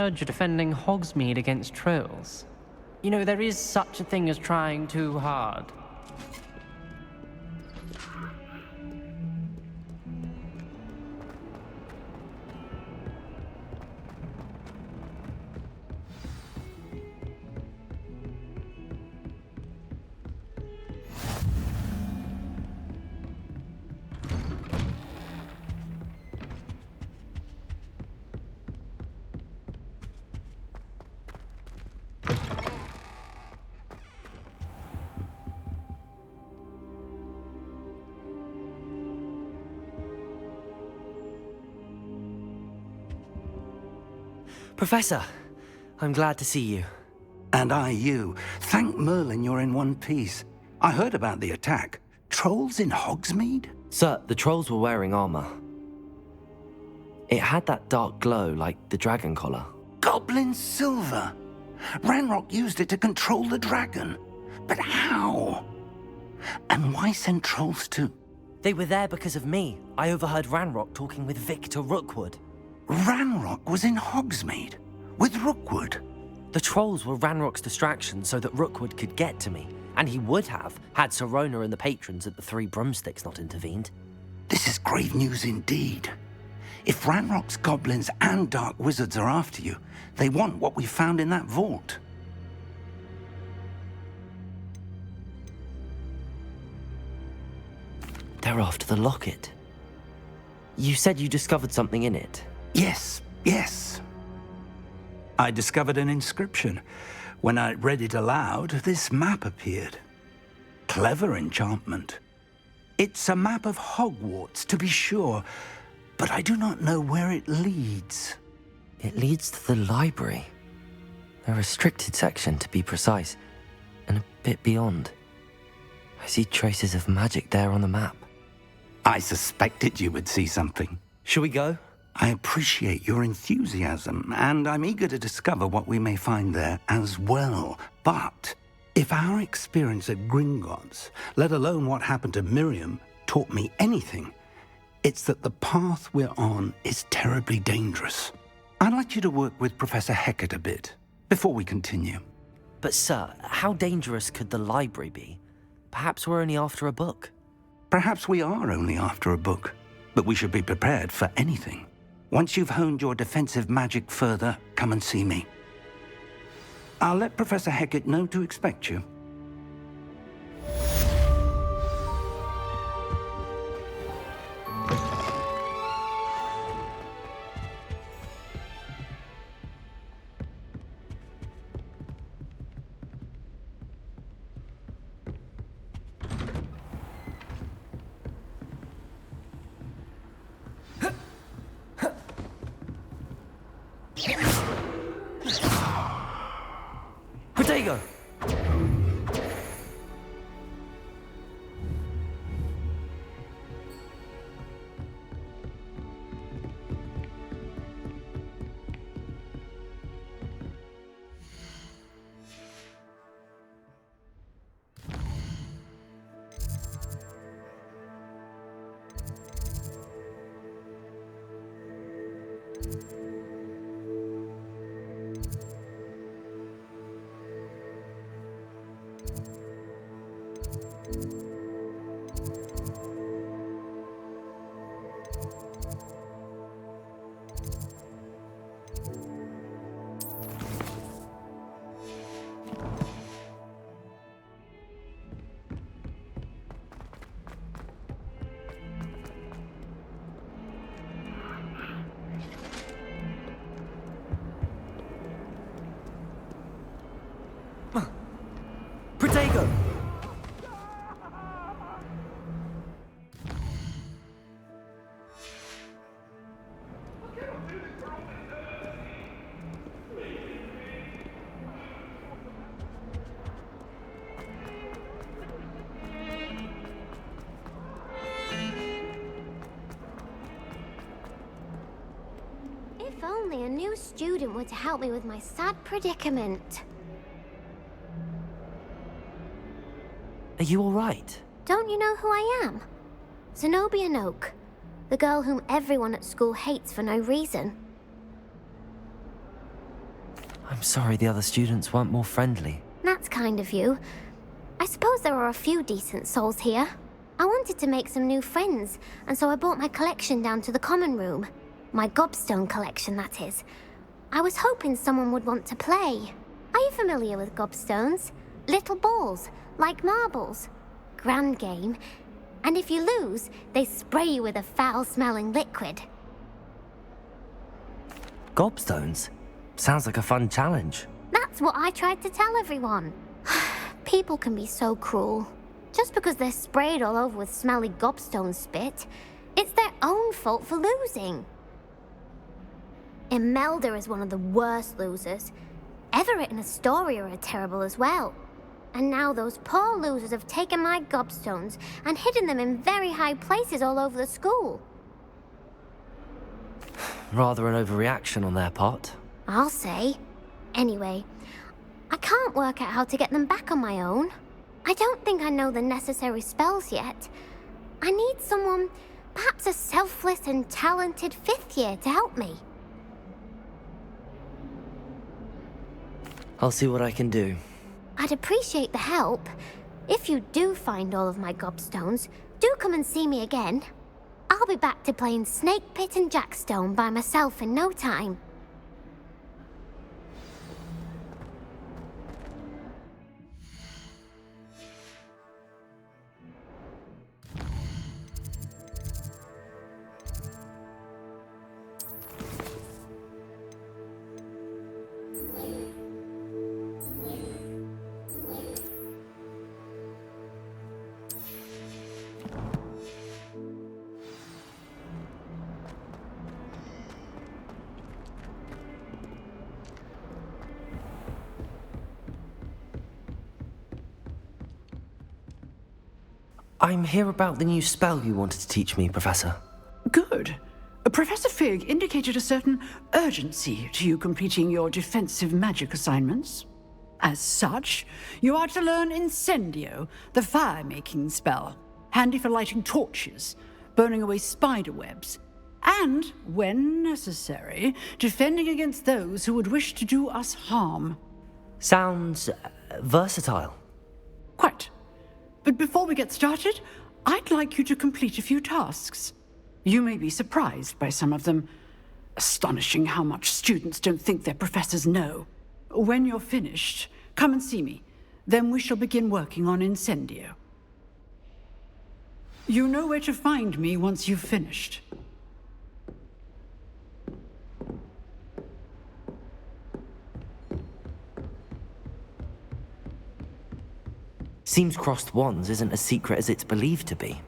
Heard you're defending Hogsmeade against trolls. You know, there is such a thing as trying too hard. Professor, I'm glad to see you. And I you. Thank Merlin you're in one piece. I heard about the attack. Trolls in Hogsmeade? Sir, the trolls were wearing armor. It had that dark glow like the dragon collar. Goblin silver! Ranrock used it to control the dragon. But how? And why send trolls too? They were there because of me. I overheard Ranrock talking with Victor Rookwood. Ranrock was in Hogsmeade? With Rookwood? The trolls were Ranrock's distraction so that Rookwood could get to me. And he would have, had Sirona and the patrons at the Three Broomsticks not intervened. This is grave news indeed. If Ranrock's goblins and dark wizards are after you, they want what we found in that vault. They're after the locket. You said you discovered something in it. Yes. I discovered an inscription. When I read it aloud, this map appeared. Clever enchantment. It's a map of Hogwarts, to be sure, but I do not know where it leads. It leads to the library. A restricted section, to be precise, and a bit beyond. I see traces of magic there on the map. I suspected you would see something. Shall we go? I appreciate your enthusiasm, and I'm eager to discover what we may find there as well. But if our experience at Gringotts, let alone what happened to Miriam, taught me anything, it's that the path we're on is terribly dangerous. I'd like you to work with Professor Hecat a bit before we continue. But sir, how dangerous could the library be? Perhaps we're only after a book. Perhaps we are only after a book, but we should be prepared for anything. Once you've honed your defensive magic further, come and see me. I'll let Professor Hecat know to expect you. Protego! Protego! If only a new student were to help me with my sad predicament. Are you all right? Don't you know who I am? Zenobia Noak, the girl whom everyone at school hates for no reason. I'm sorry the other students weren't more friendly. That's kind of you. I suppose there are a few decent souls here. I wanted to make some new friends, and so I brought my collection down to the common room. My gobstone collection, that is. I was hoping someone would want to play. Are you familiar with gobstones? Little balls, like marbles. Grand game. And if you lose, they spray you with a foul-smelling liquid. Gobstones? Sounds like a fun challenge. That's what I tried to tell everyone. People can be so cruel. Just because they're sprayed all over with smelly gobstone spit, it's their own fault for losing. Imelda is one of the worst losers. Everett and Astoria are terrible as well. And now those poor losers have taken my gobstones and hidden them in very high places all over the school. Rather an overreaction on their part. I'll say. Anyway, I can't work out how to get them back on my own. I don't think I know the necessary spells yet. I need someone, perhaps a selfless and talented 5th year to help me. I'll see what I can do. I'd appreciate the help. If you do find all of my gobstones, do come and see me again. I'll be back to playing Snake Pit and Jackstone by myself in no time. I'm here about the new spell you wanted to teach me, Professor. Good. Professor Fig indicated a certain urgency to you completing your defensive magic assignments. As such, you are to learn Incendio, the fire-making spell, handy for lighting torches, burning away spider webs, and, when necessary, defending against those who would wish to do us harm. Sounds versatile. Quite. But before we get started, I'd like you to complete a few tasks. You may be surprised by some of them. Astonishing how much students don't think their professors know. When you're finished, come and see me. Then we shall begin working on Incendio. You know where to find me once you've finished. Seems crossed wands isn't as secret as it's believed to be.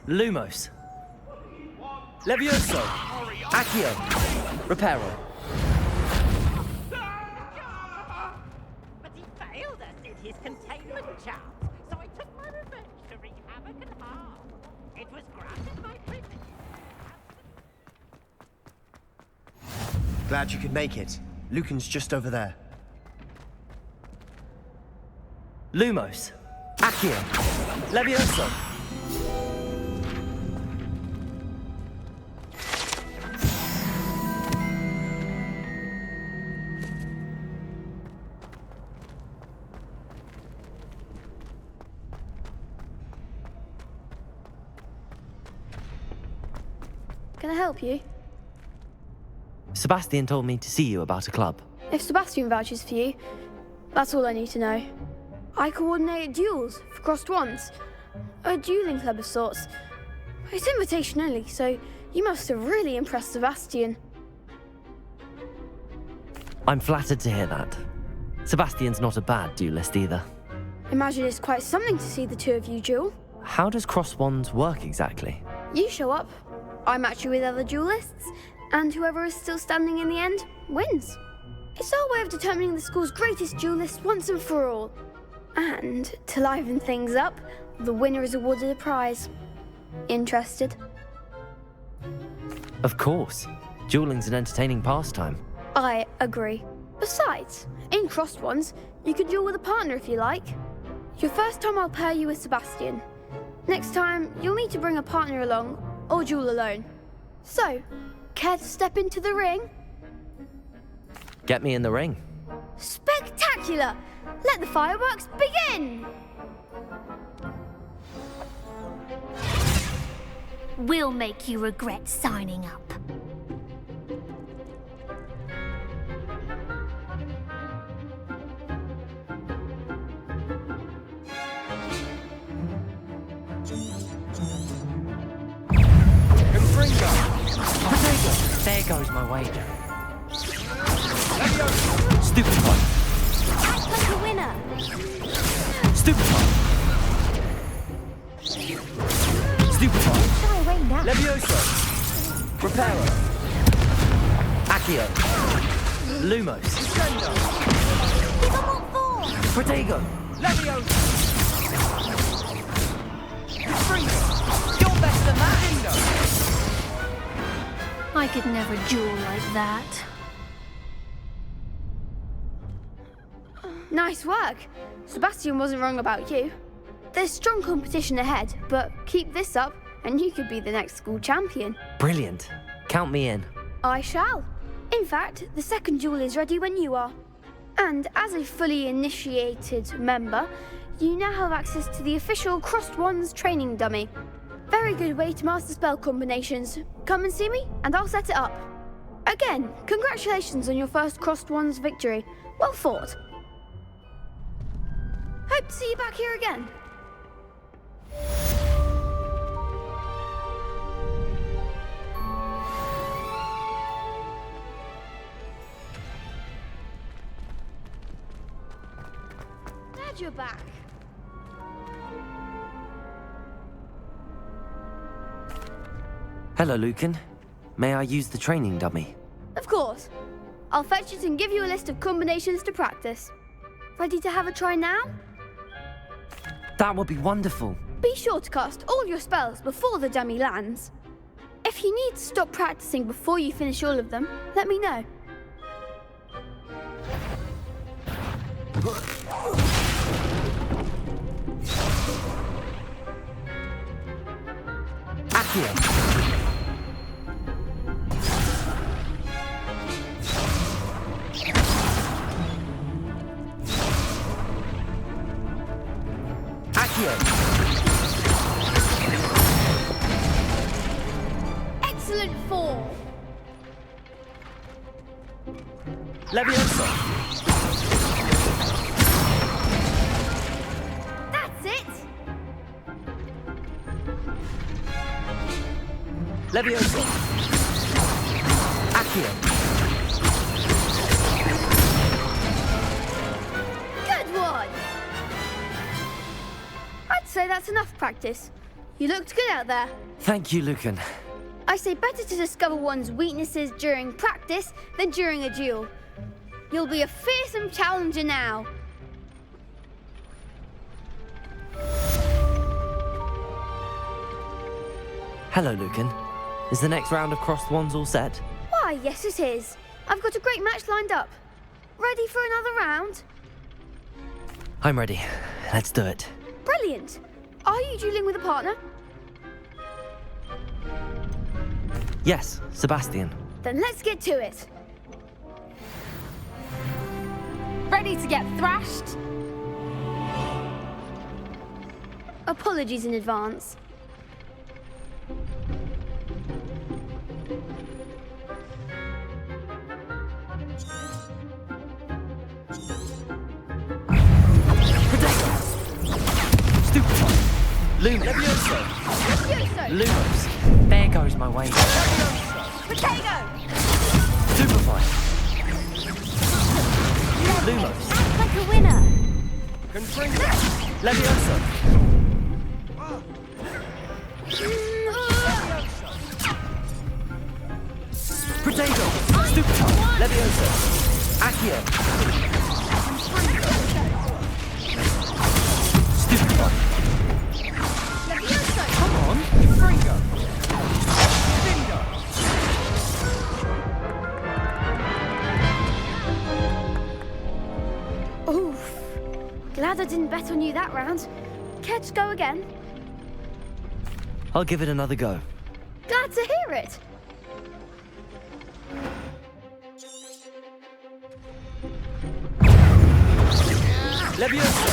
Lumos. Levioso. Accio. Reparo. But he failed us in his containment charms, so I took my revenge to wreak havoc and harm. It was granted my privilege. Glad you could make it. Lucan's just over there. Lumos. Accio. Levioso. Can I help you? Sebastian told me to see you about a club. If Sebastian vouches for you, that's all I need to know. I coordinate duels for crossed wands. A dueling club of sorts. It's invitation only, so you must have really impressed Sebastian. I'm flattered to hear that. Sebastian's not a bad duelist either. Imagine it's quite something to see the two of you duel. How does cross wands work exactly? You show up, I match you with other duelists, and whoever is still standing in the end wins. It's our way of determining the school's greatest duelist once and for all. And to liven things up, the winner is awarded a prize. Interested? Of course. Dueling's an entertaining pastime. I agree. Besides, in crossed ones, you can duel with a partner if you like. Your first time I'll pair you with Sebastian. Next time, you'll need to bring a partner along, or duel alone. So, care to step into the ring? Get me in the ring. Spectacular! Let the fireworks begin! We'll make you regret signing up. There goes my wager. Stupefy. Act like a winner. Stupefy. Stupefy. Shy away now. Levioso. Reparo. Accio. Lumos. Give 'em what for. Protego. Leviosa! Freeze! You're better than that! I could never duel like that. Nice work. Sebastian wasn't wrong about you. There's strong competition ahead, but keep this up and you could be the next school champion. Brilliant. Count me in. I shall. In fact, the second duel is ready when you are. And as a fully initiated member, you now have access to the official Crossed Wands training dummy. Very good way to master spell combinations. Come and see me, and I'll set it up. Again, congratulations on your first Crossed Wands victory. Well fought. Hope to see you back here again. Glad you're back. Hello, Lucan. May I use the training dummy? Of course. I'll fetch it and give you a list of combinations to practice. Ready to have a try now? That would be wonderful. Be sure to cast all your spells before the dummy lands. If you need to stop practicing before you finish all of them, let me know. Accio. Excellent form. Leviosa. That's it. Leviosa. Accio. Good one. I'd say that's enough practice. You looked good out there. Thank you, Lucan. I say better to discover one's weaknesses during practice than during a duel. You'll be a fearsome challenger now. Hello, Lucan. Is the next round of Crossed Wands all set? Why, yes it is. I've got a great match lined up. Ready for another round? I'm ready. Let's do it. Brilliant. Are you dueling with a partner? Yes, Sebastian. Then let's get to it. Ready to get thrashed? Apologies in advance. Lumos. Levioso! Lumos. There goes my wager. Potato! Superfly. Lumos. look like a winner. Confringo! Levioso! Protego! Stupefy! Levioso! Accio! Stupefy! Levioso! Come on! Confringo! Bingo! Oof. Glad I didn't bet on you that round. Care to go again? I'll give it another go. Glad to hear it. Levioso!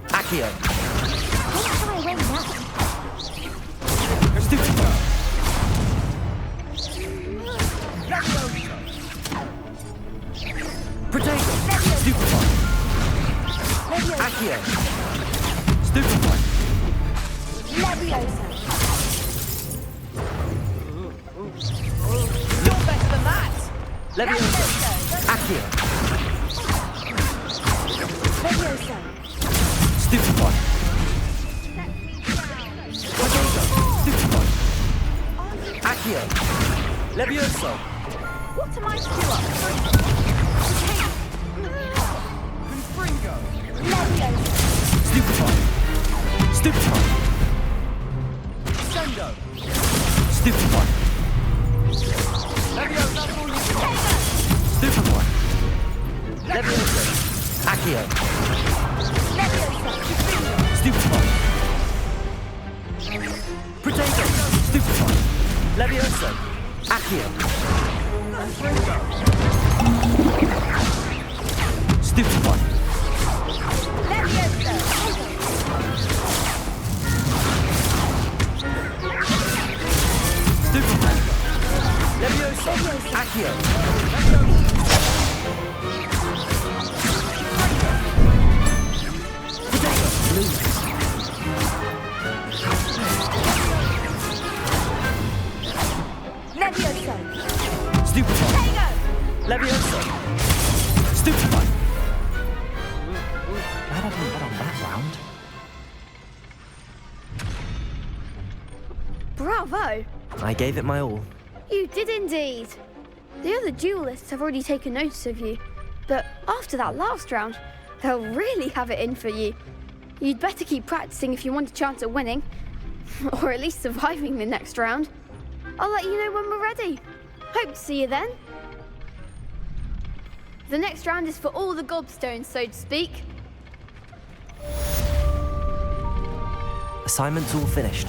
Accio! Don't try win that. Stupefy! Protego! Stupefy! Accio! Stupefy! Leviosa. You're better than that! Levioso! Accio! Leviosa. Stupefy! Protego! Stupefy! Accio! Levioso! What am I to do up? Confringo! Leviosa. Stupefy! Stupefy! Sendo! Stupefy! Leviosa! Stupefy! Levioso! Accio! Stupefy! Protego! Stupefy! Levioso! Accio! Stupefy! Stupefy! Levioso! Accio! Leviosa. Stupefy! Levioso! Stupefy! Glad I didn't bet on that round. Bravo! I gave it my all. You did indeed. The other duelists have already taken notice of you, but after that last round, they'll really have it in for you. You'd better keep practicing if you want a chance at winning, or at least surviving the next round. I'll let you know when we're ready. Hope to see you then. The next round is for all the gobstones, so to speak. Assignment's all finished.